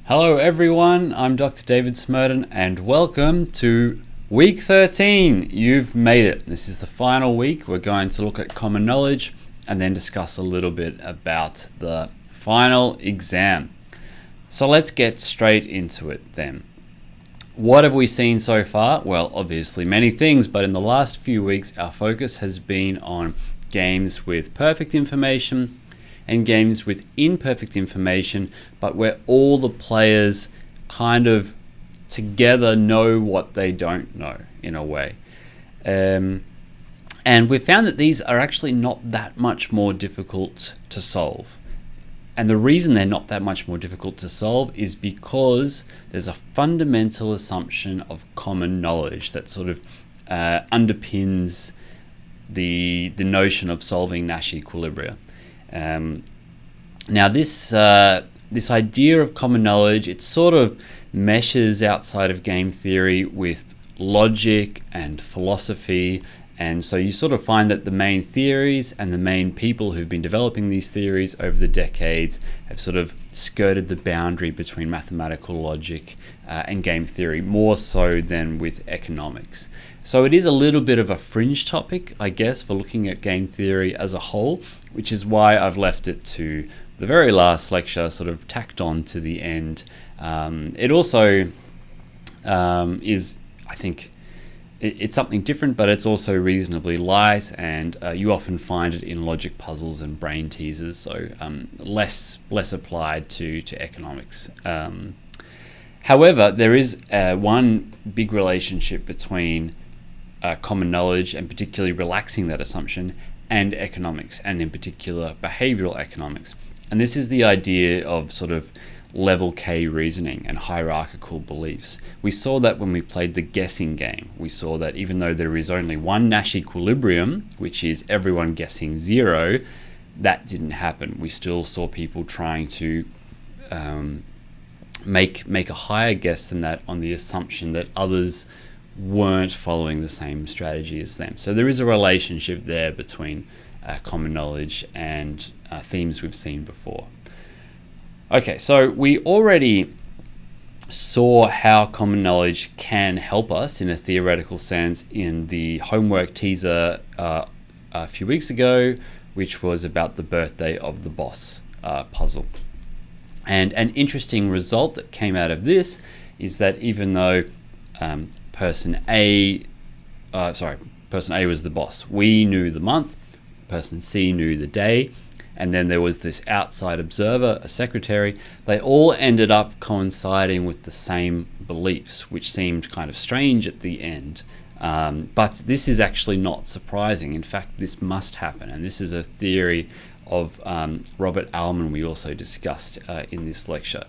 Hello everyone, I'm Dr. David Smerdon and welcome to week 13. You've made it. This is the final week. We're going to look at common knowledge and then discuss a little bit about the final exam. So let's get straight into it then. What have we seen so far? Well, obviously many things, but in the last few weeks our focus has been on games with perfect information and games with imperfect information, but where all the players kind of together know what they don't know in a way. And we found that these are actually not that much more difficult to solve. And the reason they're not that much more difficult to solve is because there's a fundamental assumption of common knowledge that sort of underpins the notion of solving Nash equilibria. Now this idea of common knowledge, it sort of meshes outside of game theory with logic and philosophy, and so you sort of find that the main theories and the main people who've been developing these theories over the decades have sort of skirted the boundary between mathematical logic and game theory, more so than with economics. So it is a little bit of a fringe topic, I guess, for looking at game theory as a whole, which is why I've left it to the very last lecture, sort of tacked on to the end. It also is, I think, it's something different, but it's also reasonably light, and you often find it in logic puzzles and brain teasers, so less applied to economics. However, there is one big relationship between common knowledge, and particularly relaxing that assumption, and economics, and in particular behavioral economics. And this is the idea of sort of level K reasoning and hierarchical beliefs. We saw that when we played the guessing game. We saw that even though there is only one Nash equilibrium, which is everyone guessing 0, that didn't happen. We still saw people trying to make a higher guess than that on the assumption that others weren't following the same strategy as them. So there is a relationship there between common knowledge and themes we've seen before. Okay, so we already saw how common knowledge can help us in a theoretical sense in the homework teaser a few weeks ago, which was about the birthday of the boss puzzle. And an interesting result that came out of this is that even though person A was the boss, we knew the month, person C knew the day, and then there was this outside observer, a secretary. They all ended up coinciding with the same beliefs, which seemed kind of strange at the end. But this is actually not surprising. In fact, this must happen, and this is a theory of Robert Allman we also discussed in this lecture.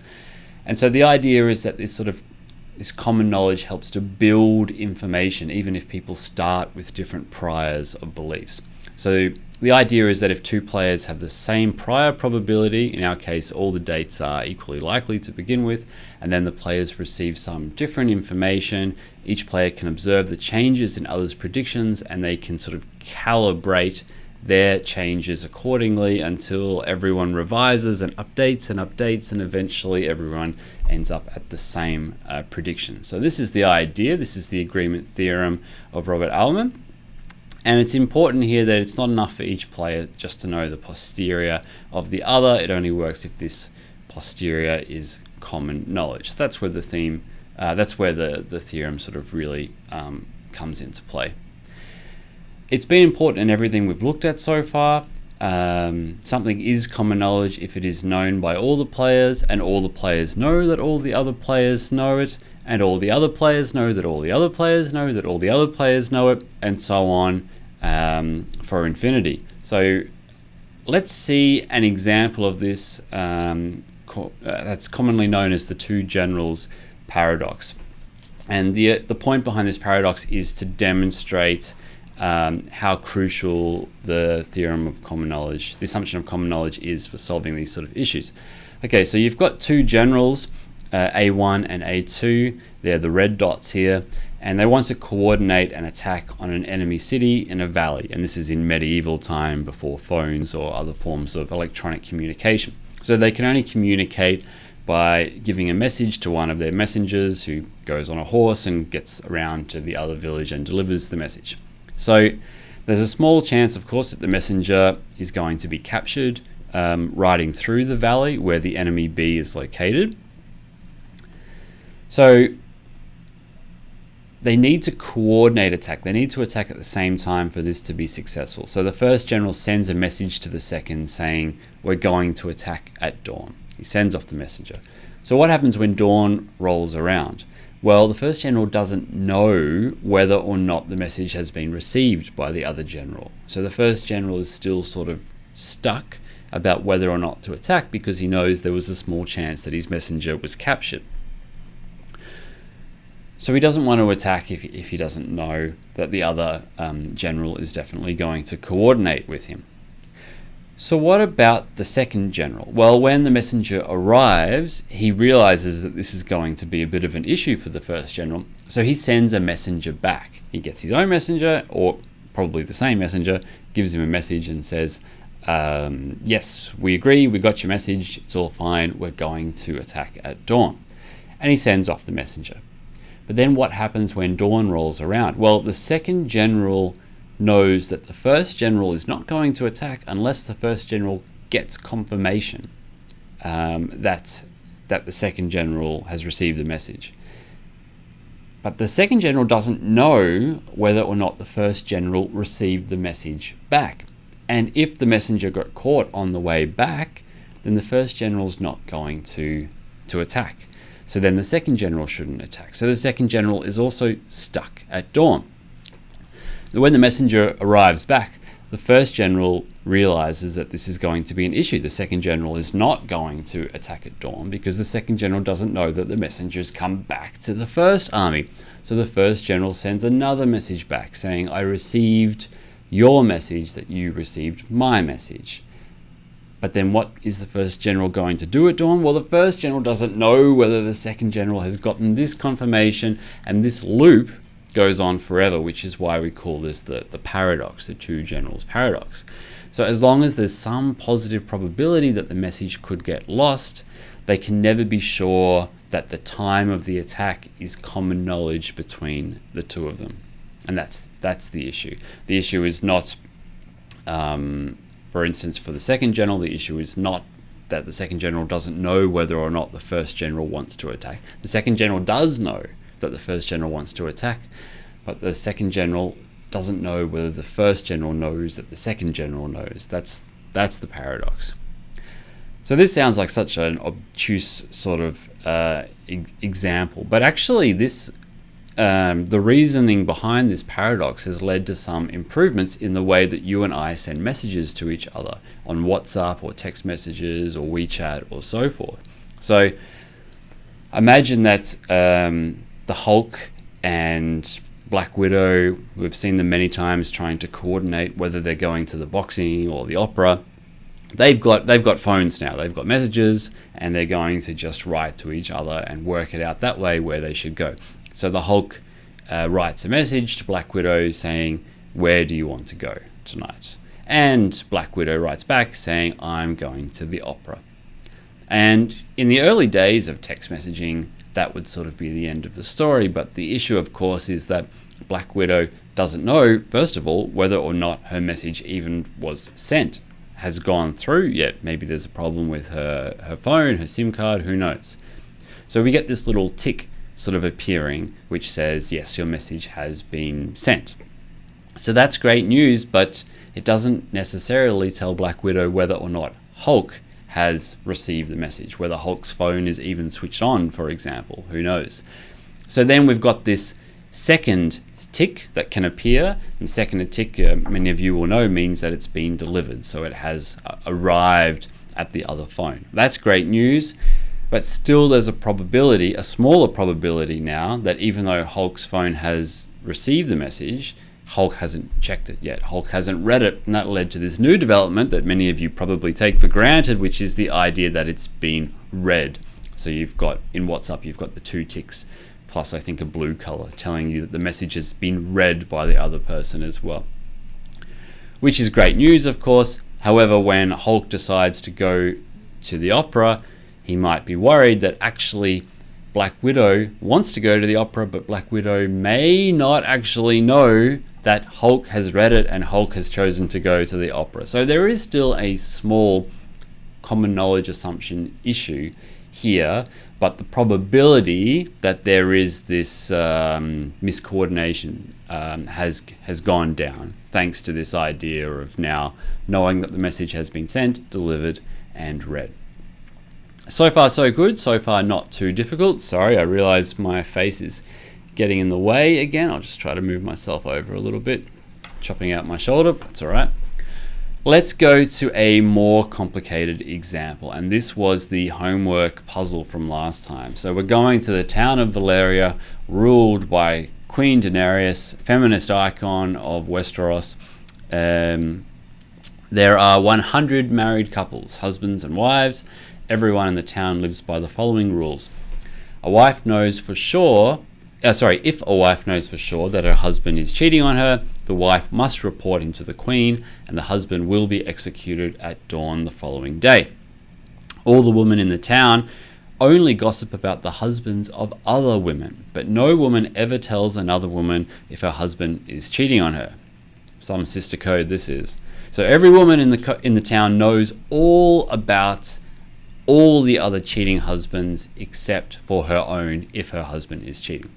And so the idea is that this common knowledge helps to build information, even if people start with different priors of beliefs. So the idea is that if two players have the same prior probability, in our case all the dates are equally likely to begin with, and then the players receive some different information, each player can observe the changes in others' predictions, and they can sort of calibrate their changes accordingly until everyone revises and updates, and eventually everyone ends up at the same prediction. So this is the idea, this is the agreement theorem of Robert Allman. And it's important here that it's not enough for each player just to know the posterior of the other. It only works if this posterior is common knowledge. So that's where the theorem sort of really comes into play. It's been important in everything we've looked at so far. Something is common knowledge if it is known by all the players, and all the players know that all the other players know it, and all the other players know that all the other players know that all the other players know it, and so on for infinity. So let's see an example of this that's commonly known as the two generals paradox. And the point behind this paradox is to demonstrate how crucial the theorem of common knowledge, the assumption of common knowledge, is for solving these sort of issues. Okay, so you've got two generals, A1 and A2. They're the red dots here, and they want to coordinate an attack on an enemy city in a valley. And this is in medieval time, before phones or other forms of electronic communication. So they can only communicate by giving a message to one of their messengers who goes on a horse and gets around to the other village and delivers the message. So there's a small chance, of course, that the messenger is going to be captured riding through the valley where the enemy bee is located. So they need to coordinate attack. They need to attack at the same time for this to be successful. So the first general sends a message to the second saying, we're going to attack at dawn. He sends off the messenger. So what happens when dawn rolls around? Well, the first general doesn't know whether or not the message has been received by the other general. So the first general is still sort of stuck about whether or not to attack because he knows there was a small chance that his messenger was captured. So he doesn't want to attack if he doesn't know that the other general is definitely going to coordinate with him. So what about the second general? Well, when the messenger arrives, he realizes that this is going to be a bit of an issue for the first general. So he sends a messenger back. He gets his own messenger, or probably the same messenger, gives him a message and says, yes, we agree, we got your message, it's all fine, we're going to attack at dawn. And he sends off the messenger. But then what happens when dawn rolls around? Well, the second general knows that the first general is not going to attack unless the first general gets confirmation that the second general has received the message. But the second general doesn't know whether or not the first general received the message back. And if the messenger got caught on the way back, then the first general's not going to attack. So then the second general shouldn't attack. So the second general is also stuck at dawn. When the messenger arrives back, the first general realizes that this is going to be an issue. The second general is not going to attack at dawn because the second general doesn't know that the messengers come back to the first army. So the first general sends another message back saying, I received your message that you received my message. But then what is the first general going to do at dawn? Well, the first general doesn't know whether the second general has gotten this confirmation, and this loop goes on forever, which is why we call this the paradox, the two generals paradox. So as long as there's some positive probability that the message could get lost, they can never be sure that the time of the attack is common knowledge between the two of them. And that's the issue. The issue is not, for instance, for the second general, the issue is not that the second general doesn't know whether or not the first general wants to attack. The second general does know that the first general wants to attack, but the second general doesn't know whether the first general knows that the second general knows. That's the paradox. So this sounds like such an obtuse sort of example, but actually this the reasoning behind this paradox has led to some improvements in the way that you and I send messages to each other on WhatsApp or text messages or WeChat or so forth. So imagine that the Hulk and Black Widow, we've seen them many times trying to coordinate whether they're going to the boxing or the opera. They've got phones now, they've got messages, and they're going to just write to each other and work it out that way where they should go. So the Hulk writes a message to Black Widow saying, where do you want to go tonight? And Black Widow writes back saying, I'm going to the opera. And in the early days of text messaging, that would sort of be the end of the story. But the issue, of course, is that Black Widow doesn't know, first of all, whether or not her message even was sent, has gone through yet. Maybe there's a problem with her phone, her SIM card, who knows. So we get this little tick sort of appearing, which says, yes, your message has been sent. So that's great news, but it doesn't necessarily tell Black Widow whether or not Hulk has received the message, whether Hulk's phone is even switched on, for example, who knows. So then we've got this second tick that can appear, and second tick, many of you will know, means that it's been delivered, so it has arrived at the other phone. That's great news, but still there's a probability, a smaller probability now, that even though Hulk's phone has received the message, Hulk hasn't checked it yet. Hulk hasn't read it, and that led to this new development that many of you probably take for granted, which is the idea that it's been read. So you've got, in WhatsApp, you've got the two ticks, plus I think a blue color, telling you that the message has been read by the other person as well. Which is great news, of course. However, when Hulk decides to go to the opera, he might be worried that actually Black Widow wants to go to the opera, but Black Widow may not actually know that Hulk has read it and Hulk has chosen to go to the opera. So there is still a small common knowledge assumption issue here, but the probability that there is this miscoordination has gone down thanks to this idea of now knowing that the message has been sent, delivered, and read. So far so good, so far not too difficult. Sorry, I realize my face is getting in the way again. I'll just try to move myself over a little bit, chopping out my shoulder, that's all right. Let's go to a more complicated example, and this was the homework puzzle from last time. So we're going to the town of Valeria, ruled by Queen Daenerys, feminist icon of Westeros. There are 100 married couples, husbands and wives. Everyone in the town lives by the following rules. If a wife knows for sure that her husband is cheating on her, the wife must report him to the queen, and the husband will be executed at dawn the following day. All the women in the town only gossip about the husbands of other women, but no woman ever tells another woman if her husband is cheating on her. Some sister code this is. So every woman in the town knows all about all the other cheating husbands except for her own if her husband is cheating.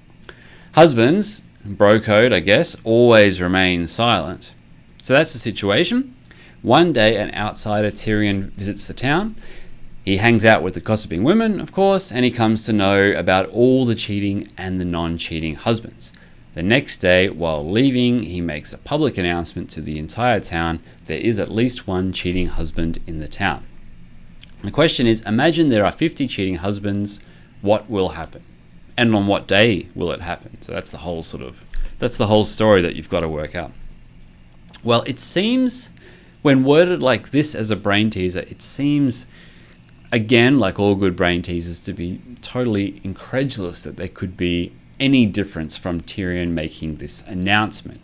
Husbands, bro code I guess, always remain silent. So that's the situation. One day an outsider, Tyrion, visits the town. He hangs out with the gossiping women, of course, and he comes to know about all the cheating and the non-cheating husbands. The next day, while leaving, he makes a public announcement to the entire town. There is at least one cheating husband in the town. The question is, imagine there are 50 cheating husbands, what will happen? And on what day will it happen? So that's the whole story that you've got to work out. Well, it seems, when worded like this as a brain teaser, it seems, again, like all good brain teasers, to be totally incredulous that there could be any difference from Tyrion making this announcement.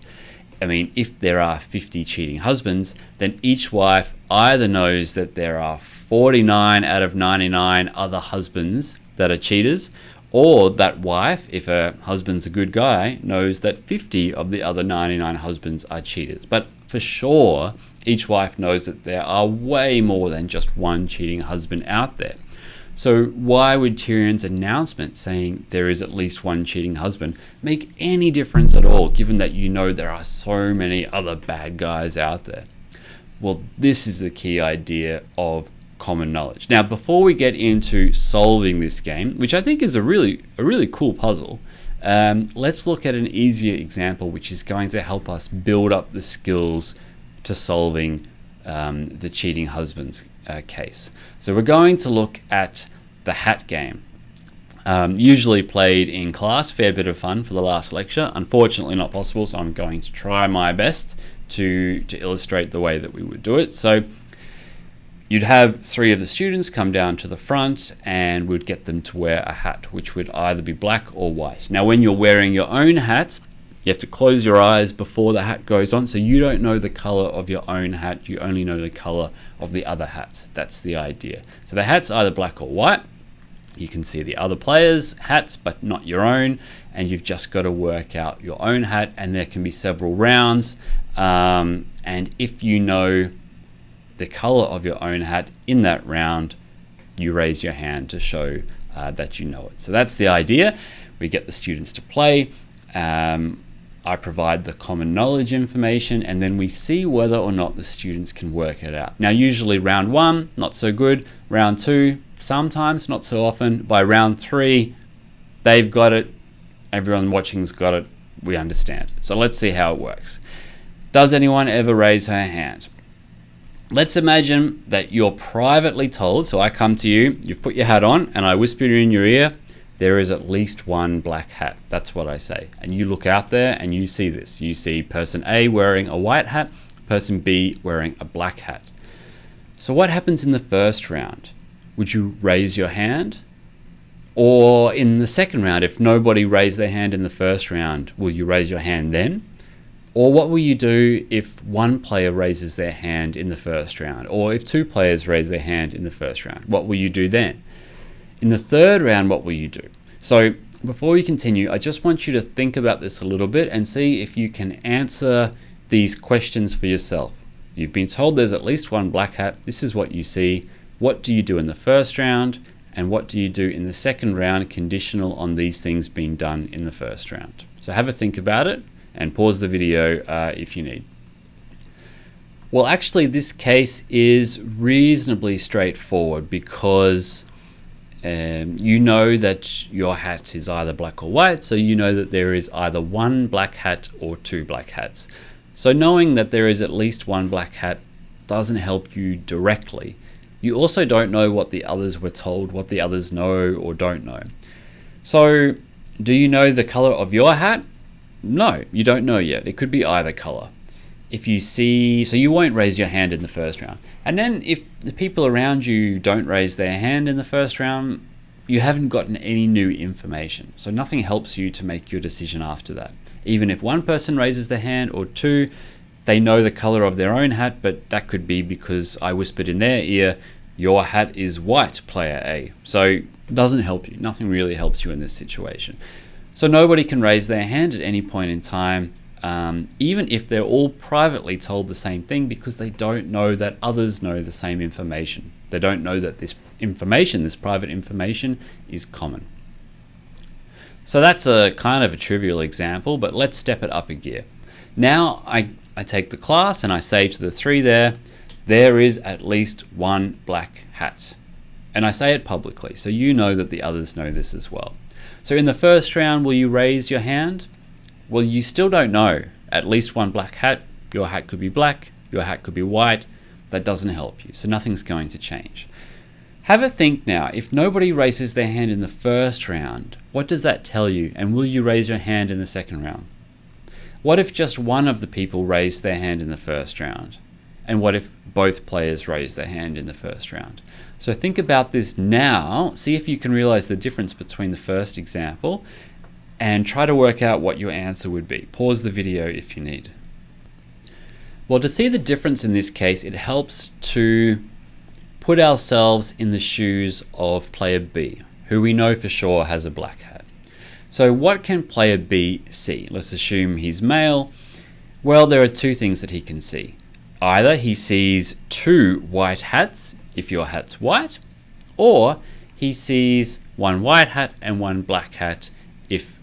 I mean, if there are 50 cheating husbands, then each wife either knows that there are 49 out of 99 other husbands that are cheaters, or that wife, if her husband's a good guy, knows that 50 of the other 99 husbands are cheaters. But for sure, each wife knows that there are way more than just one cheating husband out there. So why would Tyrion's announcement saying there is at least one cheating husband make any difference at all, given that you know there are so many other bad guys out there? Well, this is the key idea of common knowledge. Now, before we get into solving this game, which I think is a really cool puzzle, let's look at an easier example which is going to help us build up the skills to solving the cheating husband's case. So we're going to look at the hat game. Usually played in class, fair bit of fun for the last lecture. Unfortunately not possible, so I'm going to try my best to illustrate the way that we would do it. So you'd have 3 of the students come down to the front and we'd get them to wear a hat, which would either be black or white. Now, when you're wearing your own hat, you have to close your eyes before the hat goes on, so you don't know the color of your own hat, you only know the color of the other hats. That's the idea. So the hat's either black or white. You can see the other players' hats, but not your own, and you've just got to work out your own hat, and there can be several rounds. And if you know the color of your own hat in that round, you raise your hand to show that you know it. So that's the idea. We get the students to play. I provide the common knowledge information, and then we see whether or not the students can work it out. Now, usually round 1, not so good. Round 2, sometimes, not so often. By round 3, they've got it. Everyone watching's got it. We understand. So let's see how it works. Does anyone ever raise her hand? Let's imagine that you're privately told, so I come to you, you've put your hat on, and I whisper in your ear, there is at least one black hat. That's what I say. And you look out there and you see this. You see person A wearing a white hat, person B wearing a black hat. So what happens in the first round? Would you raise your hand? Or in the second round, if nobody raised their hand in the first round, will you raise your hand then? Or what will you do if one player raises their hand in the first round? Or if 2 players raise their hand in the first round? What will you do then? In the third round, what will you do? So before we continue, I just want you to think about this a little bit and see if you can answer these questions for yourself. You've been told there's at least one black hat. This is what you see. What do you do in the first round? And what do you do in the second round, conditional on these things being done in the first round? So have a think about it and pause the video if you need. Well, actually, this case is reasonably straightforward because you know that your hat is either black or white, so you know that there is either one black hat or two black hats. So knowing that there is at least one black hat doesn't help you directly. You also don't know what the others were told, what the others know or don't know. So do you know the color of your hat? No, you don't know yet. It could be either color. If you see, so you won't raise your hand in the first round. And then if the people around you don't raise their hand in the first round, you haven't gotten any new information. So nothing helps you to make your decision after that. Even if one person raises their hand or two, they know the color of their own hat, but that could be because I whispered in their ear, your hat is white, player A. So it doesn't help you. Nothing really helps you in this situation. So nobody can raise their hand at any point in time, even if they're all privately told the same thing, because they don't know that others know the same information. They don't know that this information, this private information, is common. So that's a kind of a trivial example, but let's step it up a gear. Now I take the class and I say to the three there is at least one black hat. And I say it publicly, so you know that the others know this as well. So in the first round, will you raise your hand? Well, you still don't know. At least one black hat. Your hat could be black, your hat could be white. That doesn't help you, so nothing's going to change. Have a think now. If nobody raises their hand in the first round, what does that tell you? And will you raise your hand in the second round? What if just one of the people raised their hand in the first round? And what if both players raise their hand in the first round? So think about this now. See if you can realize the difference between the first example and try to work out what your answer would be. Pause the video if you need. Well, to see the difference in this case, it helps to put ourselves in the shoes of player B, who we know for sure has a black hat. So what can player B see? Let's assume he's male. Well, there are two things that he can see. Either he sees two white hats, if your hat's white, or he sees one white hat and one black hat if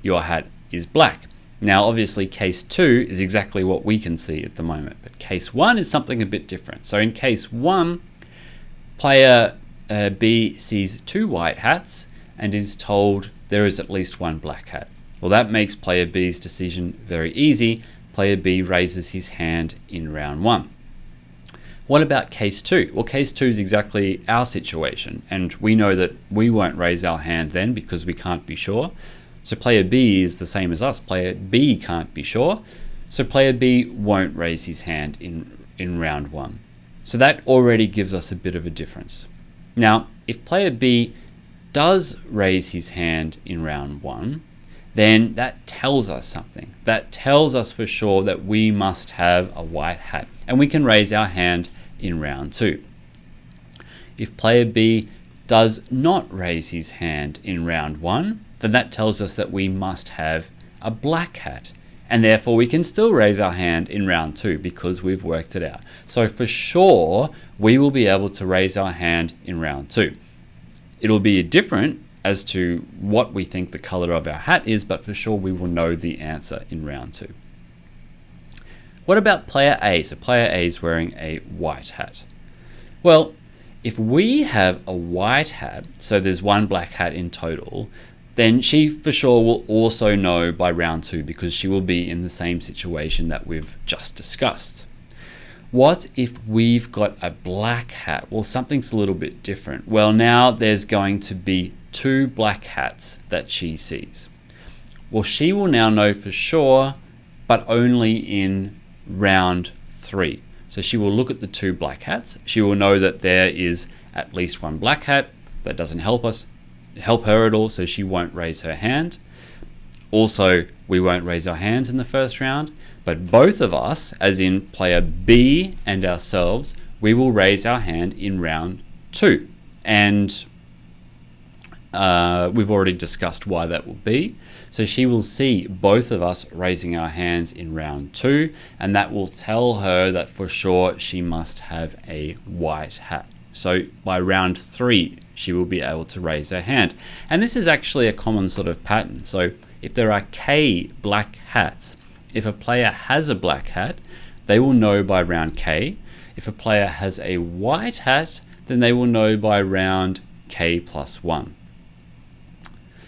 your hat is black. Now, obviously, case 2 is exactly what we can see at the moment, but case 1 is something a bit different. So in case 1, player B sees two white hats and is told there is at least one black hat. Well, that makes player B's decision very easy. Player B raises his hand in round 1. What about case 2? Well, case 2 is exactly our situation, and we know that we won't raise our hand then because we can't be sure. So player B is the same as us. Player B can't be sure. So player B won't raise his hand in round 1. So that already gives us a bit of a difference. Now, if player B does raise his hand in round 1, then that tells us something. That tells us for sure that we must have a white hat, and we can raise our hand in round 2. If player B does not raise his hand in round 1, then that tells us that we must have a black hat, and therefore we can still raise our hand in round 2 because we've worked it out. So for sure, we will be able to raise our hand in round 2. It'll be different as to what we think the color of our hat is, but for sure we will know the answer in round 2. What about player A? So player A is wearing a white hat. Well, if we have a white hat, so there's one black hat in total, then she for sure will also know by round 2 because she will be in the same situation that we've just discussed. What if we've got a black hat? Well, something's a little bit different. Well, now there's going to be two black hats that she sees. Well, she will now know for sure, but only in round 3. So she will look at the two black hats. She will know that there is at least one black hat. That doesn't help her at all, so she won't raise her hand. Also, we won't raise our hands in the first round, but both of us, as in player B and ourselves, we will raise our hand in round 2. And we've already discussed why that will be. So she will see both of us raising our hands in round 2, and that will tell her that for sure she must have a white hat. So by round 3, she will be able to raise her hand. And this is actually a common sort of pattern. So if there are K black hats, if a player has a black hat, they will know by round K. If a player has a white hat, then they will know by round K plus 1.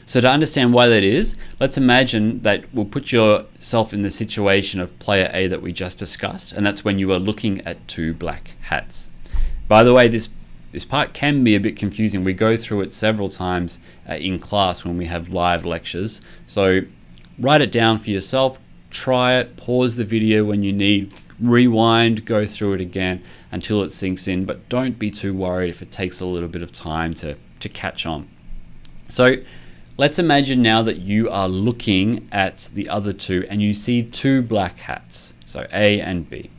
So to understand why that is, let's imagine that we'll put yourself in the situation of player A that we just discussed, and that's when you are looking at 2 black hats. By the way, this part can be a bit confusing. We go through it several times in class when we have live lectures. So write it down for yourself, try it, pause the video when you need, rewind, go through it again until it sinks in, but don't be too worried if it takes a little bit of time to catch on. So let's imagine now that you are looking at the other 2 and you see 2 black hats, so A and B.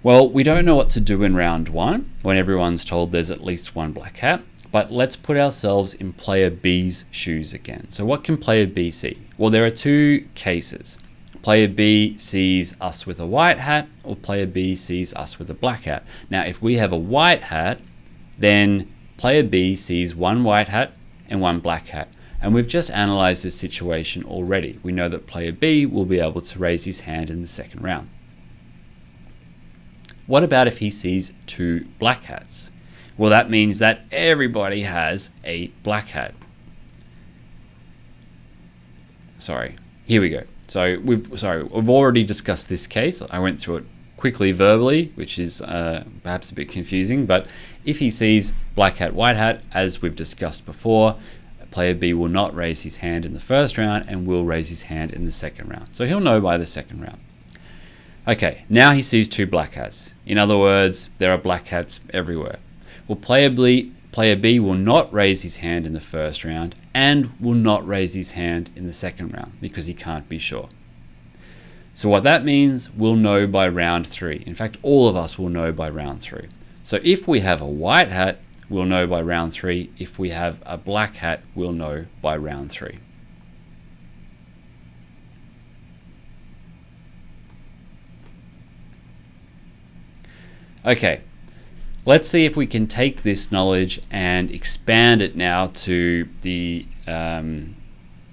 Well, we don't know what to do in round 1 when everyone's told there's at least 1 black hat, but let's put ourselves in player B's shoes again. So what can player B see? Well, there are 2 cases. Player B sees us with a white hat, or player B sees us with a black hat. Now, if we have a white hat, then player B sees 1 white hat and 1 black hat. And we've just analyzed this situation already. We know that player B will be able to raise his hand in the second round. What about if he sees 2 black hats? Well, that means that everybody has a black hat. Sorry, here we go. So we've already discussed this case. I went through it quickly verbally, which is perhaps a bit confusing, but if he sees black hat, white hat, as we've discussed before, player B will not raise his hand in the first round and will raise his hand in the second round. So he'll know by the second round. Okay, now he sees 2 black hats. In other words, there are black hats everywhere. Well, player B will not raise his hand in the first round and will not raise his hand in the second round because he can't be sure. So what that means, we'll know by round 3. In fact, all of us will know by round 3. So if we have a white hat, we'll know by round 3. If we have a black hat, we'll know by round 3. Okay, let's see if we can take this knowledge and expand it now to the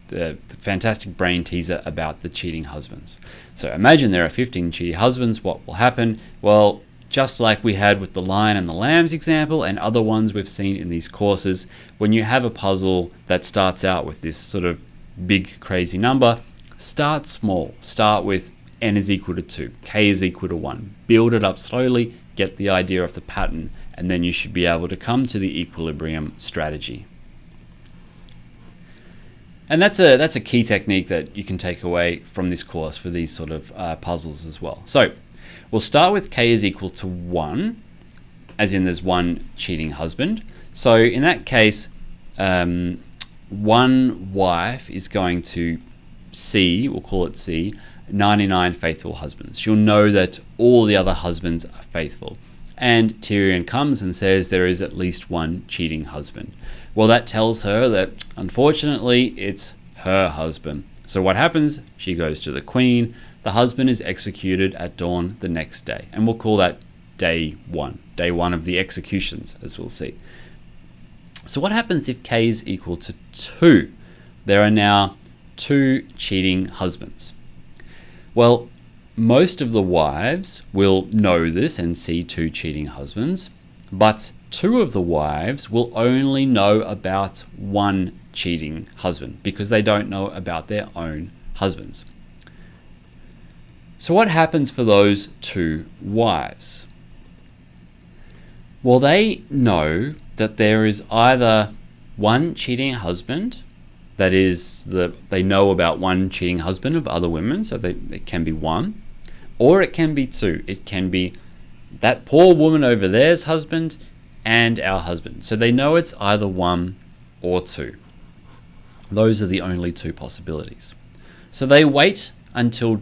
fantastic brain teaser about the cheating husbands. So imagine there are 15 cheating husbands. What will happen? Well, just like we had with the lion and the lambs example and other ones we've seen in these courses, when you have a puzzle that starts out with this sort of big crazy number, start small. Start with n is equal to 2, k is equal to 1. Build it up slowly, get the idea of the pattern, and then you should be able to come to the equilibrium strategy. And that's a key technique that you can take away from this course for these sort of puzzles as well. So we'll start with k is equal to 1, as in there's 1 cheating husband. So in that case, one wife is going to see, we'll call it C, 99 faithful husbands. She'll know that all the other husbands are faithful. And Tyrion comes and says there is at least 1 cheating husband. Well, that tells her that unfortunately it's her husband. So what happens? She goes to the queen. The husband is executed at dawn the next day. And we'll call that day 1. Day 1 of the executions, as we'll see. So what happens if k is equal to 2? There are now 2 cheating husbands. Well, most of the wives will know this and see 2 cheating husbands, but 2 of the wives will only know about 1 cheating husband because they don't know about their own husbands. So what happens for those 2 wives? Well, they know that there is either 1 cheating husband, that is, they know about 1 cheating husband of other women, so it can be 1, or it can be 2. It can be that poor woman over there's husband and our husband. So they know it's either 1 or 2. Those are the only 2 possibilities. So they wait until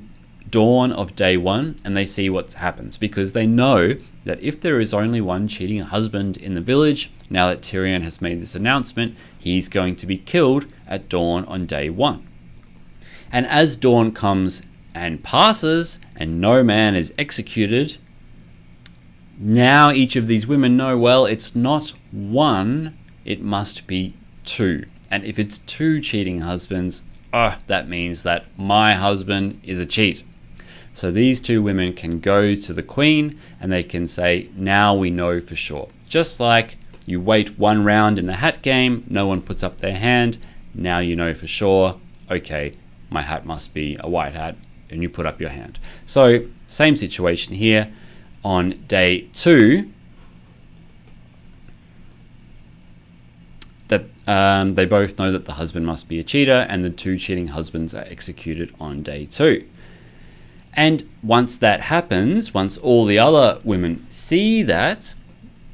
dawn of day 1 and they see what happens, because they know that if there is only 1 cheating husband in the village, now that Tyrion has made this announcement, he's going to be killed at dawn on day 1. And as dawn comes and passes and no man is executed, now each of these women know, well, it's not 1, it must be 2. And if it's 2 cheating husbands, that means that my husband is a cheat. So these 2 women can go to the queen and they can say, now we know for sure. Just like you wait 1 round in the hat game, no one puts up their hand, now you know for sure, okay, my hat must be a white hat, and you put up your hand. So same situation here. On day 2, that they both know that the husband must be a cheater, and the 2 cheating husbands are executed on day 2. And once that happens, once all the other women see that,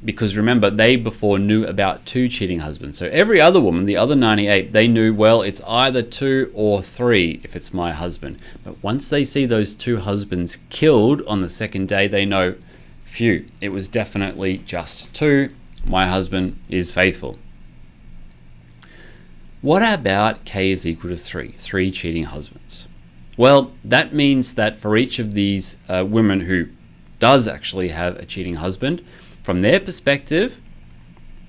because remember, they before knew about 2 cheating husbands. So every other woman, the other 98, they knew, well, it's either 2 or 3 if it's my husband. But once they see those 2 husbands killed on the second day, they know, phew, it was definitely just 2. My husband is faithful. What about K is equal to 3? 3 cheating husbands. Well, that means that for each of these women who does actually have a cheating husband, from their perspective,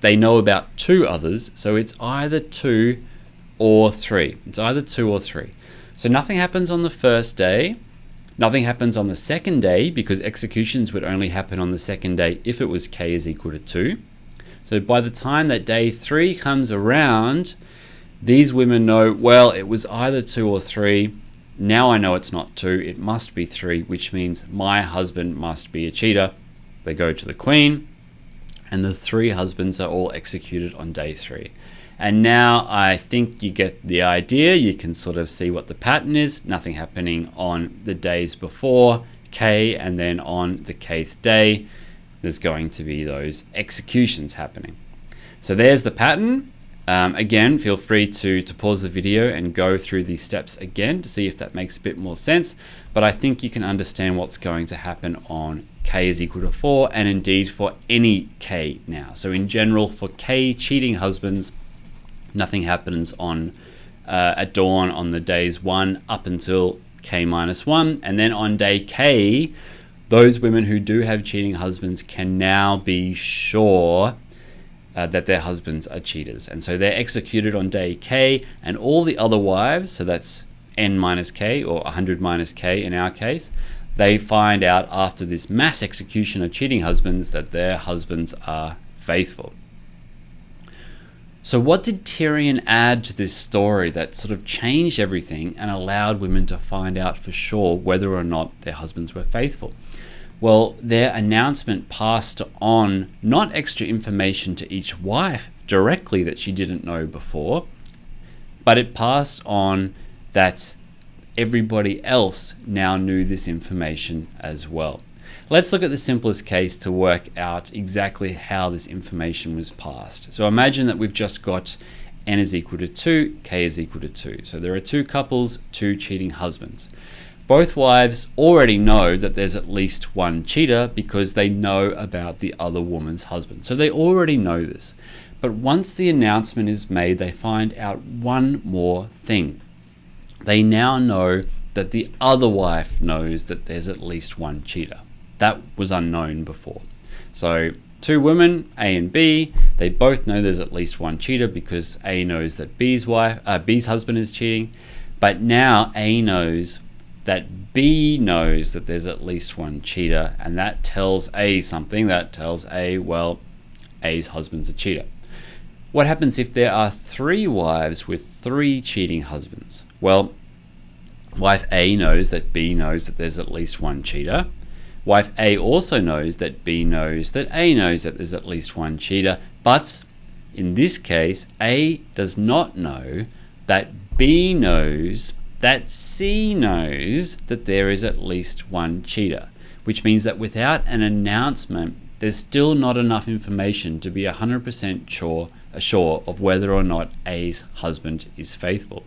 they know about 2 others, so it's either 2 or 3. It's either 2 or 3. So nothing happens on the first day, nothing happens on the second day, because executions would only happen on the second day if it was K is equal to 2. So by the time that day 3 comes around, these women know, well, it was either 2 or 3. Now I know it's not 2, it must be 3, which means my husband must be a cheater. They go to the queen, and the 3 husbands are all executed on day 3. And now I think you get the idea. You can sort of see what the pattern is. Nothing happening on the days before K, and then on the Kth day, there's going to be those executions happening. So there's the pattern. Again, feel free to pause the video and go through these steps again to see if that makes a bit more sense. But I think you can understand what's going to happen on K is equal to 4, and indeed for any K now. So in general, for K cheating husbands, nothing happens on at dawn on the days 1 up until K minus 1. And then on day K, those women who do have cheating husbands can now be sure that their husbands are cheaters. And so they're executed on day K, and all the other wives, so that's N minus K, or 100 minus K in our case, they find out after this mass execution of cheating husbands that their husbands are faithful. So what did Tyrion add to this story that sort of changed everything and allowed women to find out for sure whether or not their husbands were faithful? Well, their announcement passed on not extra information to each wife directly that she didn't know before, but it passed on that everybody else now knew this information as well. Let's look at the simplest case to work out exactly how this information was passed. So imagine that we've just got N is equal to 2, K is equal to 2. So there are 2 couples, 2 cheating husbands. Both wives already know that there's at least 1 cheater because they know about the other woman's husband. So they already know this. But once the announcement is made, they find out one more thing. They now know that the other wife knows that there's at least 1 cheater. That was unknown before. So 2 women, A and B, they both know there's at least 1 cheater because A knows that B's husband is cheating. But now A knows that B knows that there's at least 1 cheater, and that tells A something. That tells A, well, A's husband's a cheater. What happens if there are 3 wives with 3 cheating husbands? Well, wife A knows that B knows that there's at least 1 cheater. Wife A also knows that B knows that A knows that there's at least 1 cheater, but in this case, A does not know that B knows that C knows that there is at least 1 cheater, which means that without an announcement, there's still not enough information to be 100% sure of whether or not A's husband is faithful.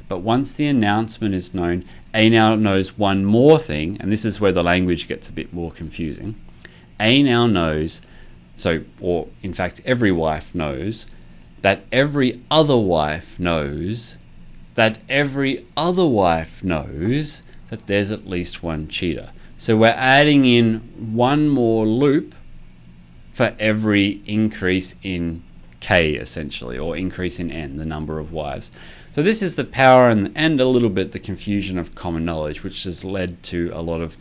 But once the announcement is known, A now knows one more thing, and this is where the language gets a bit more confusing. A now knows So, or in fact, every wife knows that every other wife knows that every other wife knows that there's at least one cheater. So we're adding in one more loop for every increase in K, essentially, or increase in N, the number of wives. So this is the power and a little bit the confusion of common knowledge, which has led to a lot of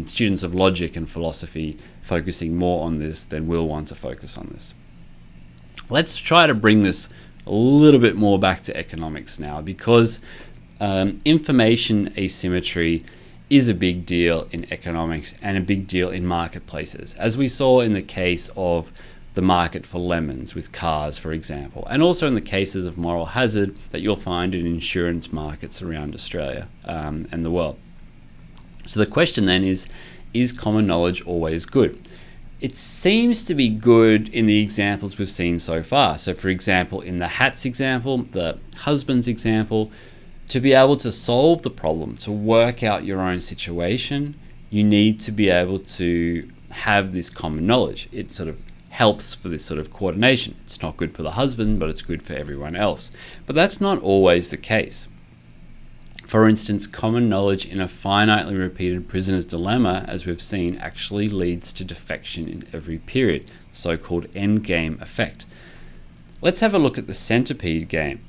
students of logic and philosophy focusing more on this than we'll want to focus on this. Let's try to bring this a little bit more back to economics now, because information asymmetry is a big deal in economics and a big deal in marketplaces, as we saw in the case of the market for lemons with cars, for example, and also in the cases of moral hazard that you'll find in insurance markets around Australia and the world. So the question then is common knowledge always good? It seems to be good in the examples we've seen so far. So for example, in the hats example, the husband's example, to be able to solve the problem, to work out your own situation, you need to be able to have this common knowledge. It sort of helps for this sort of coordination. It's not good for the husband, but it's good for everyone else. But that's not always the case. For instance, common knowledge in a finitely repeated prisoner's dilemma, as we've seen, actually leads to defection in every period, so-called endgame effect. Let's have a look at the centipede game.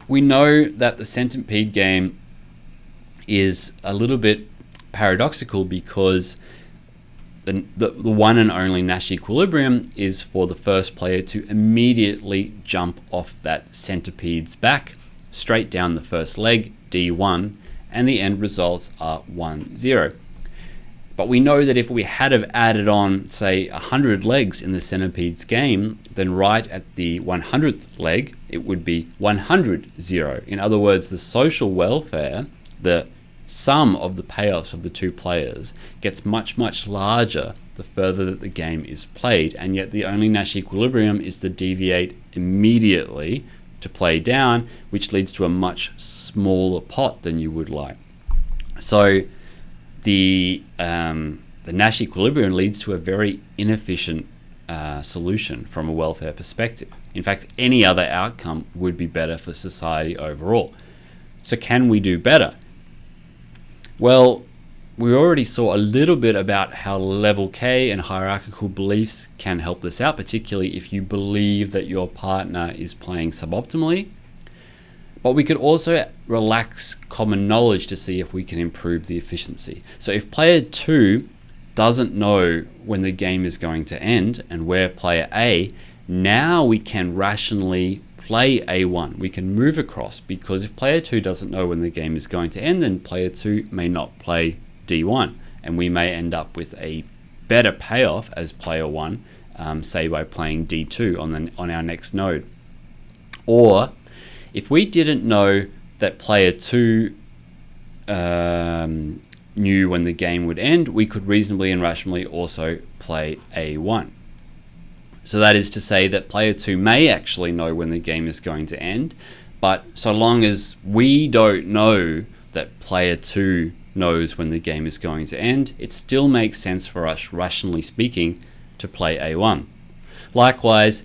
We know that the centipede game is a little bit paradoxical because the one and only Nash equilibrium is for the first player to immediately jump off that centipede's back, straight down the first leg, D1, and the end results are 1-0. But we know that if we had have added on, say, 100 legs in the centipede's game, then right at the 100th leg, it would be 100-0. In other words, the social welfare, the sum of the payoffs of the two players, gets much, much larger the further that the game is played, and yet the only Nash equilibrium is to deviate immediately to play down, which leads to a much smaller pot than you would like. So the Nash equilibrium leads to a very inefficient solution from a welfare perspective. In fact, any other outcome would be better for society overall. So can we do better? Well, we already saw a little bit about how level K and hierarchical beliefs can help this out, particularly if you believe that your partner is playing suboptimally. But we could also relax common knowledge to see if we can improve the efficiency. So if player 2 doesn't know when the game is going to end and we're player A, now we can rationally play A1. We can move across, because if player 2 doesn't know when the game is going to end, then player 2 may not play D1, and we may end up with a better payoff as player 1, say by playing D2 on our next node. Or if we didn't know that player 2 knew when the game would end, we could reasonably and rationally also play A1. So that is to say that player 2 may actually know when the game is going to end, but so long as we don't know that player 2 knows when the game is going to end, it still makes sense for us, rationally speaking, to play A1. Likewise,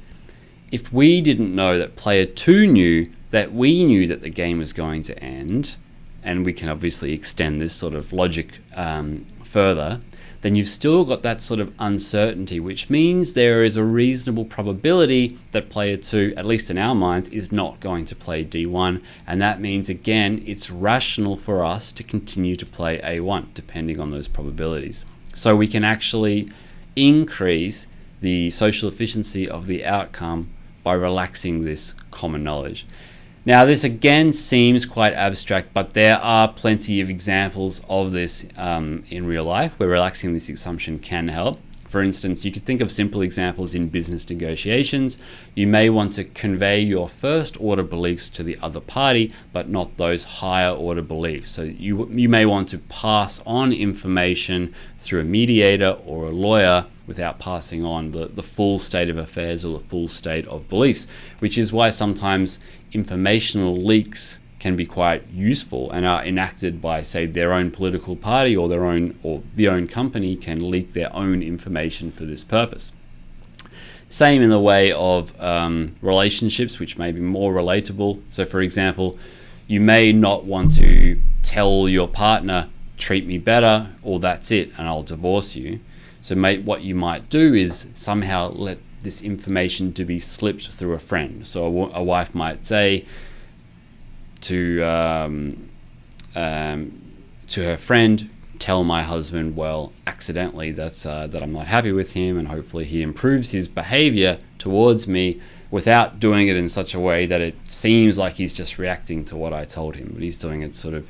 if we didn't know that player 2 knew that we knew that the game was going to end, and we can obviously extend this sort of logic further, then you've still got that sort of uncertainty, which means there is a reasonable probability that player 2, at least in our minds, is not going to play D1, and that means, again, it's rational for us to continue to play A1, depending on those probabilities. So we can actually increase the social efficiency of the outcome by relaxing this common knowledge. Now, this again seems quite abstract, but there are plenty of examples of this in real life where relaxing this assumption can help. For instance, you could think of simple examples in business negotiations. You may want to convey your first order beliefs to the other party, but not those higher order beliefs. So you may want to pass on information through a mediator or a lawyer without passing on the full state of affairs or the full state of beliefs, which is why sometimes informational leaks can be quite useful and are enacted by, say, their own political party or the own company can leak their own information for this purpose. Same in the way of relationships, which may be more relatable. So, for example, you may not want to tell your partner, treat me better, or that's it, and I'll divorce you. So what you might do is somehow let this information to be slipped through a friend. So a wife might say to her friend, tell my husband, well, accidentally, that I'm not happy with him, and hopefully he improves his behavior towards me, without doing it in such a way that it seems like he's just reacting to what I told him, but he's doing it sort of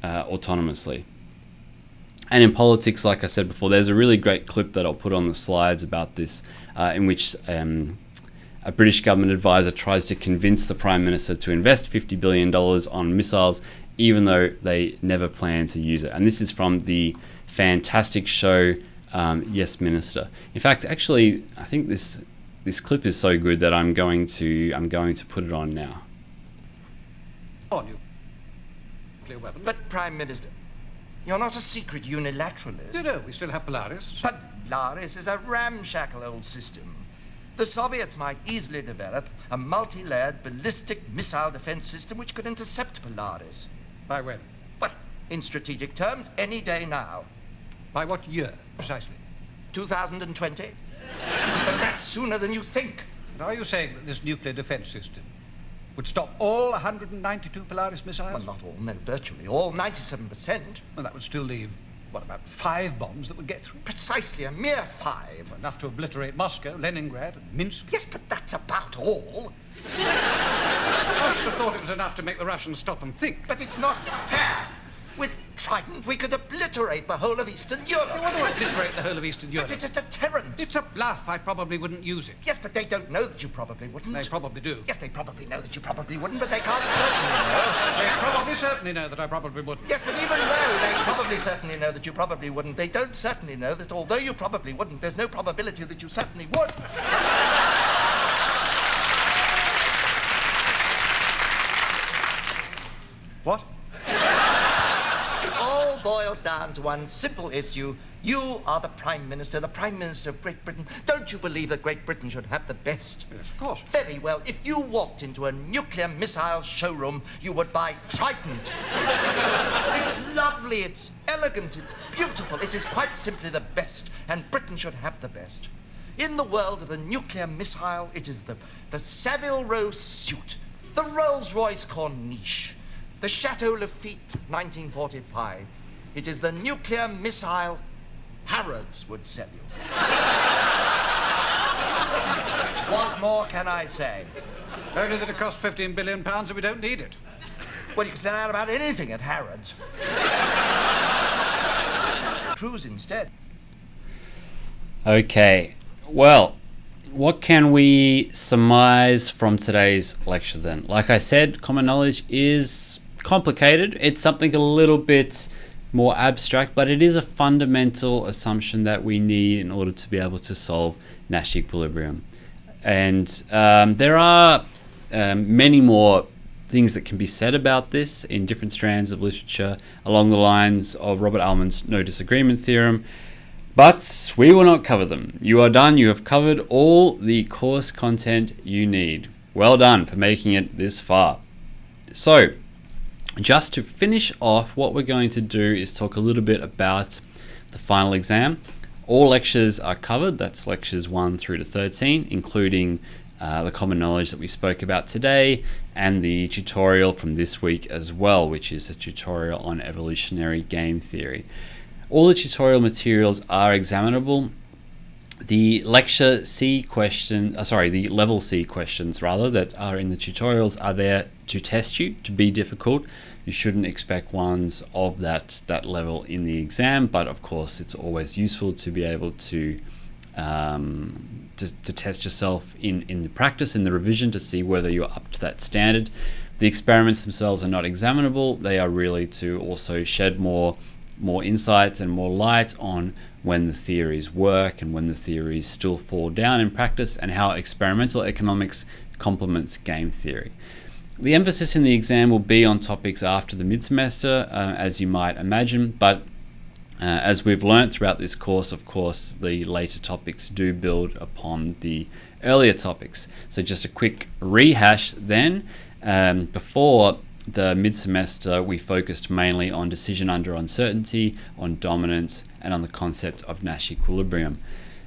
autonomously. And in politics, like I said before, there's a really great clip that I'll put on the slides about this, in which a British government advisor tries to convince the Prime Minister to invest $50 billion on missiles, even though they never plan to use it. And this is from the fantastic show Yes Minister. In fact, actually, I think this clip is so good that I'm going to put it on now. But Prime Minister, you're not a secret unilateralist. No, we still have Polaris. But Polaris is a ramshackle old system. The Soviets might easily develop a multi-layered ballistic missile defense system which could intercept Polaris. By when? Well, in strategic terms, any day now. By what year, precisely? 2020. But that's sooner than you think. And are you saying that this nuclear defense system would stop all 192 Polaris missiles? Well, not all, no, virtually all, 97%. Well, that would still leave, what, about 5 bombs that would get through? Precisely, a mere 5. Enough to obliterate Moscow, Leningrad, and Minsk. Yes, but that's about all. I should have thought it was enough to make the Russians stop and think. But it's not fair. With Trident, we could obliterate the whole of Eastern Europe. They want to obliterate the whole of Eastern Europe. But it's a deterrent. It's a bluff. I probably wouldn't use it. Yes, but they don't know that you probably wouldn't. They probably do. Yes, they probably know that you probably wouldn't, but they can't certainly know. They probably certainly know that I probably wouldn't. Yes, but even though they probably certainly know that you probably wouldn't, they don't certainly know that although you probably wouldn't, there's no probability that you certainly would. What? It all boils down to one simple issue. You are the Prime Minister of Great Britain. Don't you believe that Great Britain should have the best? Yes, of course. Very well. If you walked into a nuclear missile showroom, you would buy Trident. It's lovely, it's elegant, it's beautiful. It is quite simply the best, and Britain should have the best. In the world of the nuclear missile, it is the Savile Row suit, the Rolls-Royce Corniche, the Chateau Lafitte, 1945. It is the nuclear missile Harrods would sell you. What more can I say? Only that it costs £15 billion and we don't need it. Well, you can say that about anything at Harrods. Cruise instead. Okay, well, what can we surmise from today's lecture then? Like I said, common knowledge is complicated. It's something a little bit more abstract, but it is a fundamental assumption that we need in order to be able to solve Nash equilibrium. And there are many more things that can be said about this in different strands of literature along the lines of Robert Allman's no disagreement theorem, but we will not cover them. You are done. You have covered all the course content you need. Well done for making it this far. So, just to finish off, what we're going to do is talk a little bit about the final exam. All lectures are covered. That's lectures 1 through to 13, including the common knowledge that we spoke about today and the tutorial from this week as well, which is a tutorial on evolutionary game theory. All the tutorial materials are examinable. The level C questions that are in the tutorials are there to test you, to be difficult. You shouldn't expect ones of that level in the exam, but of course it's always useful to be able to test yourself in the practice, in the revision, to see whether you're up to that standard. The experiments themselves are not examinable. They are really to also shed more insights and more light on when the theories work and when the theories still fall down in practice, and how experimental economics complements game theory. The emphasis in the exam will be on topics after the mid-semester, as you might imagine, but as we've learnt throughout this course, of course, the later topics do build upon the earlier topics. So just a quick rehash then. Before the mid-semester, we focused mainly on decision under uncertainty, on dominance, and on the concept of Nash equilibrium.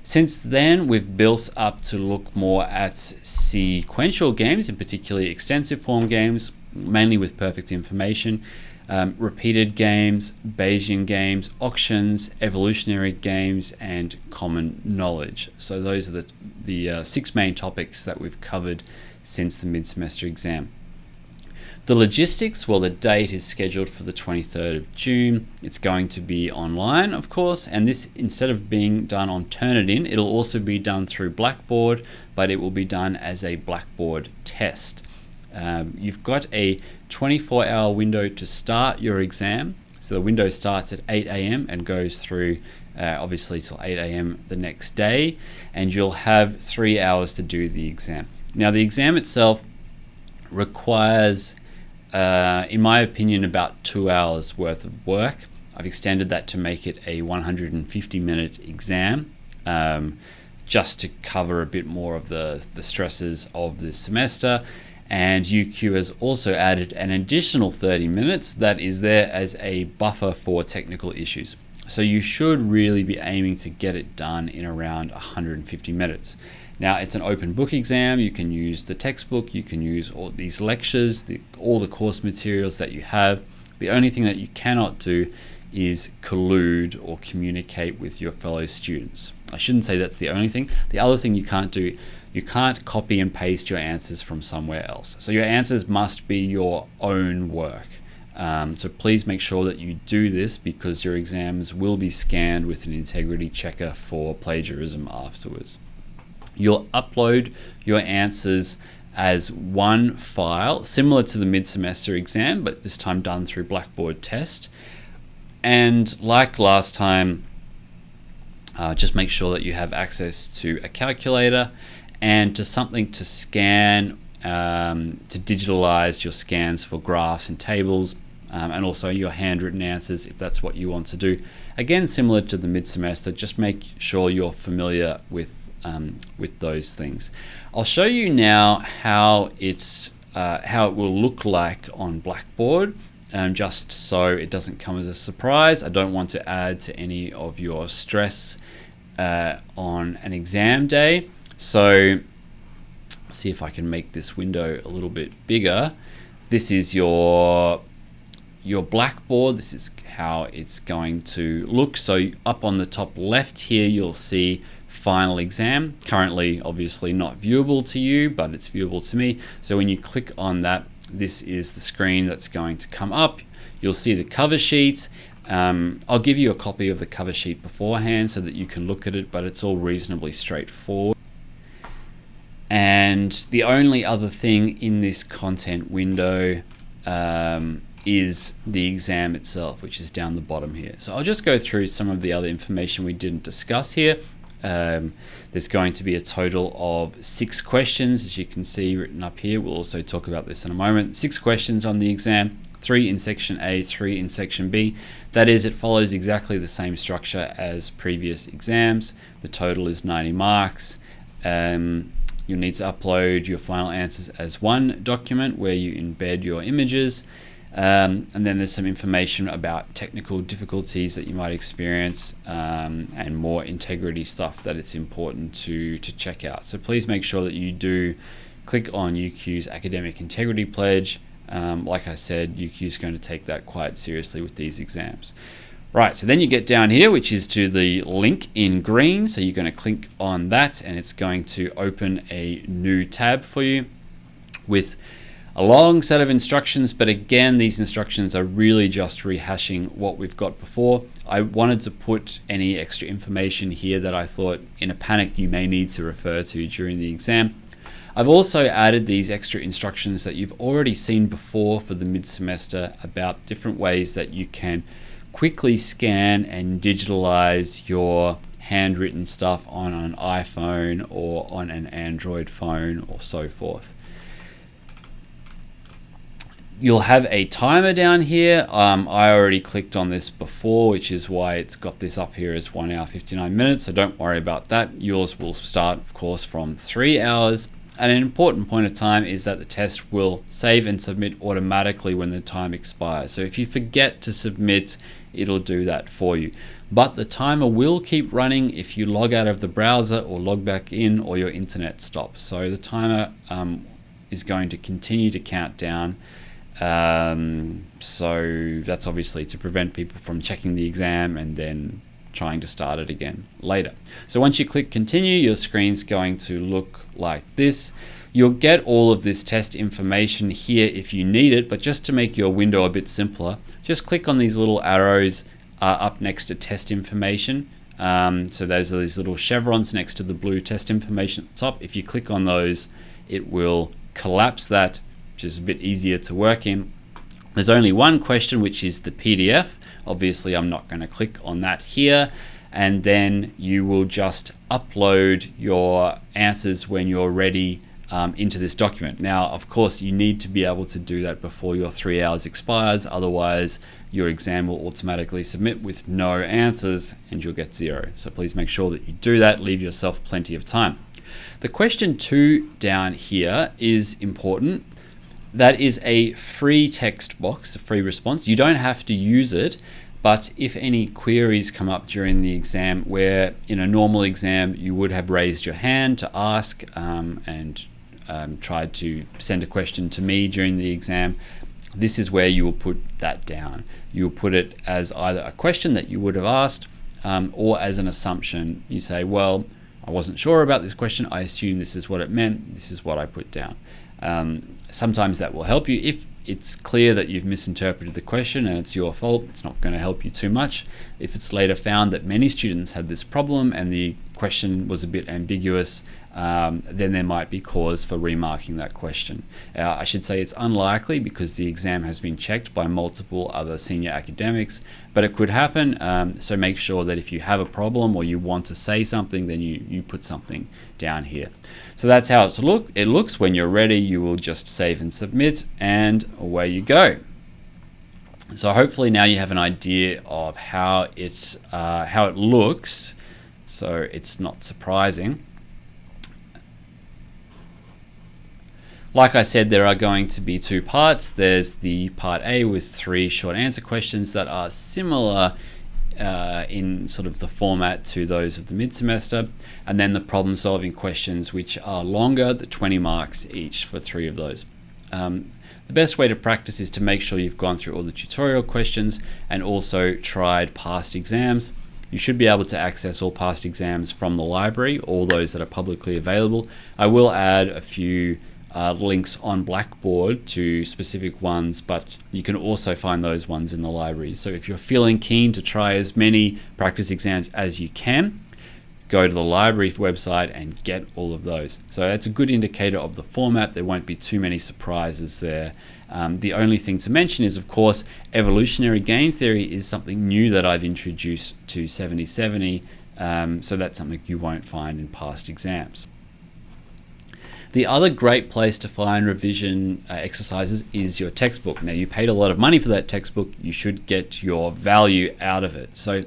Since then, we've built up to look more at sequential games, in particularly extensive form games, mainly with perfect information, repeated games, Bayesian games, auctions, evolutionary games, and common knowledge. So those are the 6 main topics that we've covered since the mid-semester exam. The logistics, well, the date is scheduled for the 23rd of June. It's going to be online, of course, and this, instead of being done on Turnitin, it'll also be done through Blackboard, but it will be done as a Blackboard test. You've got a 24-hour window to start your exam. So the window starts at 8 a.m. and goes through, obviously, till 8 a.m. the next day, and you'll have 3 hours to do the exam. Now, the exam itself requires, in my opinion, about 2 hours worth of work. I've extended that to make it a 150-minute exam, just to cover a bit more of the stresses of this semester. And UQ has also added an additional 30 minutes that is there as a buffer for technical issues. So you should really be aiming to get it done in around 150 minutes. Now, it's an open book exam. You can use the textbook, you can use all these lectures, all the course materials that you have. The only thing that you cannot do is collude or communicate with your fellow students. I shouldn't say that's the only thing. The other thing you can't do, you can't copy and paste your answers from somewhere else. So your answers must be your own work. So please make sure that you do this, because your exams will be scanned with an integrity checker for plagiarism afterwards. You'll upload your answers as one file, similar to the mid-semester exam, but this time done through Blackboard test. And like last time, just make sure that you have access to a calculator and to something to scan, to digitalize your scans for graphs and tables, and also your handwritten answers if that's what you want to do. Again, similar to the mid-semester, just make sure you're familiar with those things. I'll show you now how it will look like on Blackboard, just so it doesn't come as a surprise. I don't want to add to any of your stress on an exam day. So see if I can make this window a little bit bigger. This is your Blackboard. This is how it's going to look. So up on the top left here, you'll see final exam. Currently, obviously not viewable to you, but it's viewable to me. So when you click on that, this is the screen that's going to come up. You'll see the cover sheet. I'll give you a copy of the cover sheet beforehand so that you can look at it, but it's all reasonably straightforward. And the only other thing in this content window is the exam itself, which is down the bottom here. So I'll just go through some of the other information we didn't discuss here. There's going to be a total of 6 questions, as you can see written up here. We'll also talk about this in a moment. 6 questions on the exam, 3 in section A, 3 in section B. That is, it follows exactly the same structure as previous exams. The total is 90 marks. You'll need to upload your final answers as one document where you embed your images. And then there's some information about technical difficulties that you might experience, and more integrity stuff that it's important to check out. So please make sure that you do click on UQ's Academic Integrity Pledge. Like I said, UQ is going to take that quite seriously with these exams. Right, so then you get down here, which is to the link in green. So you're going to click on that, and it's going to open a new tab for you with a long set of instructions. But again, these instructions are really just rehashing what we've got before. I wanted to put any extra information here that I thought in a panic you may need to refer to during the exam. I've also added these extra instructions that you've already seen before for the mid-semester about different ways that you can quickly scan and digitalize your handwritten stuff on an iPhone or on an Android phone or so forth. You'll have a timer down here. I already clicked on this before, which is why it's got this up here as 1 hour 59 minutes, so don't worry about that. Yours will start, of course, from 3 hours. And an important point of time is that the test will save and submit automatically when the time expires. So if you forget to submit, it'll do that for you. But the timer will keep running if you log out of the browser or log back in or your internet stops. So the timer is going to continue to count down. So that's obviously to prevent people from checking the exam and then trying to start it again later. So once you click continue, your screen's going to look like this. You'll get all of this test information here if you need it, but just to make your window a bit simpler, just click on these little arrows up next to test information. So those are these little chevrons next to the blue test information at the top. If you click on those, it will collapse that, which is a bit easier to work in. There's only one question, which is the PDF. Obviously, I'm not going to click on that here. And then you will just upload your answers when you're ready into this document. Now, of course, you need to be able to do that before your 3 hours expires. Otherwise, your exam will automatically submit with no answers and you'll get 0. So please make sure that you do that. Leave yourself plenty of time. The question 2 down here is important. That is a free text box, a free response. You don't have to use it, but if any queries come up during the exam where in a normal exam you would have raised your hand to ask and tried to send a question to me during the exam, this is where you will put that down. You will put it as either a question that you would have asked or as an assumption. You say, well, I wasn't sure about this question. I assume this is what it meant. This is what I put down. Sometimes that will help you. If it's clear that you've misinterpreted the question and it's your fault, it's not going to help you too much. If it's later found that many students had this problem and the question was a bit ambiguous, then there might be cause for remarking that question. I should say it's unlikely because the exam has been checked by multiple other senior academics, but it could happen. So make sure that if you have a problem or you want to say something, then you put something down here. So that's how it looks. When you're ready, you will just save and submit, and away you go. So hopefully now you have an idea of how it looks. So it's not surprising. Like I said, there are going to be 2 parts. There's the part A with 3 short answer questions that are similar in sort of the format to those of the mid-semester, and then the problem-solving questions, which are longer, the 20 marks each for 3 of those. The best way to practice is to make sure you've gone through all the tutorial questions and also tried past exams. You should be able to access all past exams from the library, all those that are publicly available. I will add a few links on Blackboard to specific ones, but you can also find those ones in the library. So if you're feeling keen to try as many practice exams as you can, go to the library website and get all of those. So that's a good indicator of the format. There won't be too many surprises there. The only thing to mention is, of course, evolutionary game theory is something new that I've introduced to 7070. So that's something you won't find in past exams. The other great place to find revision exercises is your textbook. Now, you paid a lot of money for that textbook. You should get your value out of it. So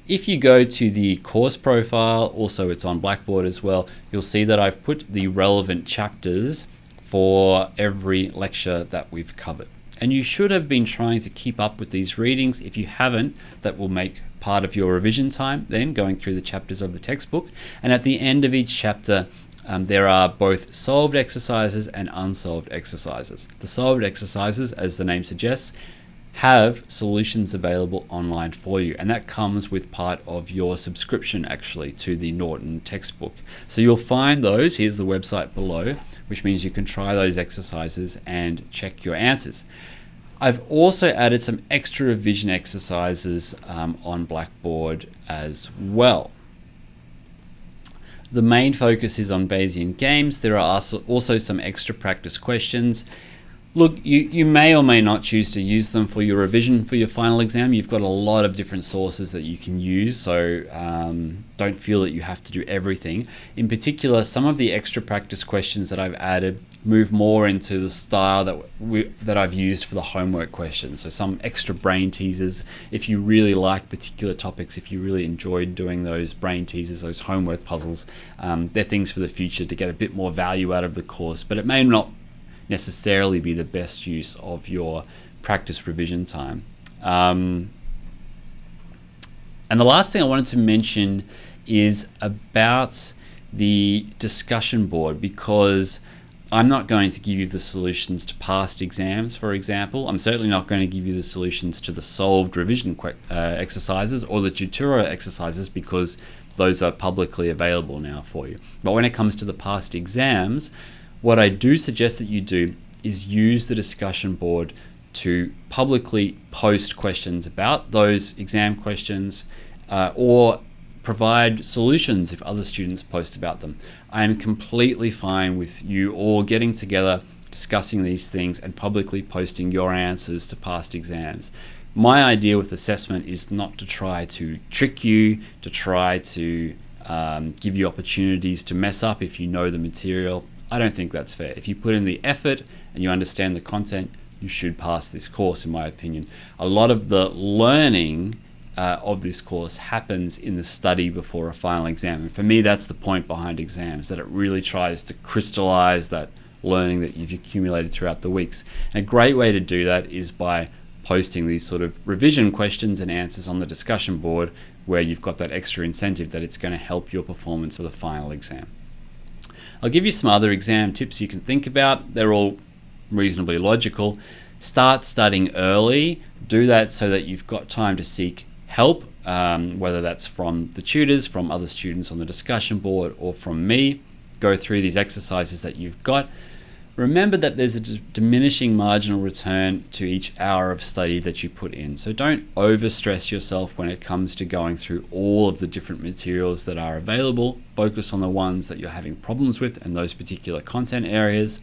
if you go to the course profile, also it's on Blackboard as well, you'll see that I've put the relevant chapters for every lecture that we've covered. And you should have been trying to keep up with these readings. If you haven't, that will make part of your revision time then, going through the chapters of the textbook. And at the end of each chapter, there are both solved exercises and unsolved exercises. The solved exercises, as the name suggests, have solutions available online for you, and that comes with part of your subscription actually to the Norton textbook. So you'll find those, here's the website below, which means you can try those exercises and check your answers. I've also added some extra revision exercises on Blackboard as well. The main focus is on Bayesian games. There are also some extra practice questions. Look, you may or may not choose to use them for your revision for your final exam. You've got a lot of different sources that you can use, so don't feel that you have to do everything. In particular, some of the extra practice questions that I've added move more into the style that I've used for the homework questions. So some extra brain teasers. If you really like particular topics, if you really enjoyed doing those brain teasers, those homework puzzles, they're things for the future to get a bit more value out of the course, but it may not necessarily be the best use of your practice revision time. And the last thing I wanted to mention is about the discussion board, because I'm not going to give you the solutions to past exams, for example. I'm certainly not going to give you the solutions to the solved revision exercises or the tutorial exercises, because those are publicly available now for you. But when it comes to the past exams, what I do suggest that you do is use the discussion board to publicly post questions about those exam questions, or provide solutions if other students post about them. I am completely fine with you all getting together, discussing these things, and publicly posting your answers to past exams. My idea with assessment is not to try to trick you, to try to give you opportunities to mess up if you know the material. I don't think that's fair. If you put in the effort and you understand the content, you should pass this course, in my opinion. A lot of the learning of this course happens in the study before a final exam. And for me, that's the point behind exams, that it really tries to crystallize that learning that you've accumulated throughout the weeks. And a great way to do that is by posting these sort of revision questions and answers on the discussion board, where you've got that extra incentive that it's going to help your performance for the final exam. I'll give you some other exam tips you can think about. They're all reasonably logical. Start studying early. Do that so that you've got time to seek help, whether that's from the tutors, from other students on the discussion board, or from me. Go through these exercises that you've got. Remember that there's a diminishing marginal return to each hour of study that you put in. So don't overstress yourself when it comes to going through all of the different materials that are available. Focus on the ones that you're having problems with and those particular content areas.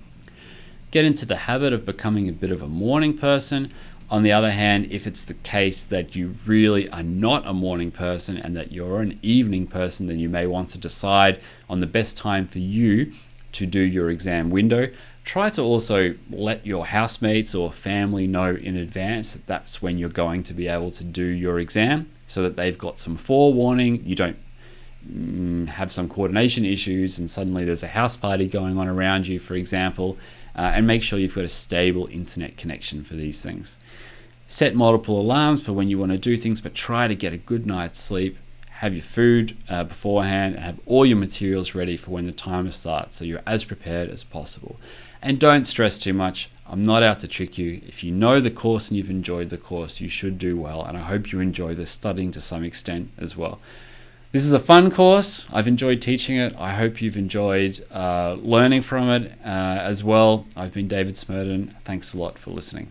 Get into the habit of becoming a bit of a morning person. On the other hand, if it's the case that you really are not a morning person and that you're an evening person, then you may want to decide on the best time for you to do your exam window. Try to also let your housemates or family know in advance that that's when you're going to be able to do your exam, so that they've got some forewarning. You don't have some coordination issues and suddenly there's a house party going on around you, for example, and make sure you've got a stable internet connection for these things. Set multiple alarms for when you want to do things, but try to get a good night's sleep. Have your food beforehand, and have all your materials ready for when the timer starts, so you're as prepared as possible. And don't stress too much. I'm not out to trick you. If you know the course and you've enjoyed the course, you should do well, and I hope you enjoy the studying to some extent as well. This is a fun course. I've enjoyed teaching it. I hope you've enjoyed learning from it as well. I've been David Smerdon. Thanks a lot for listening.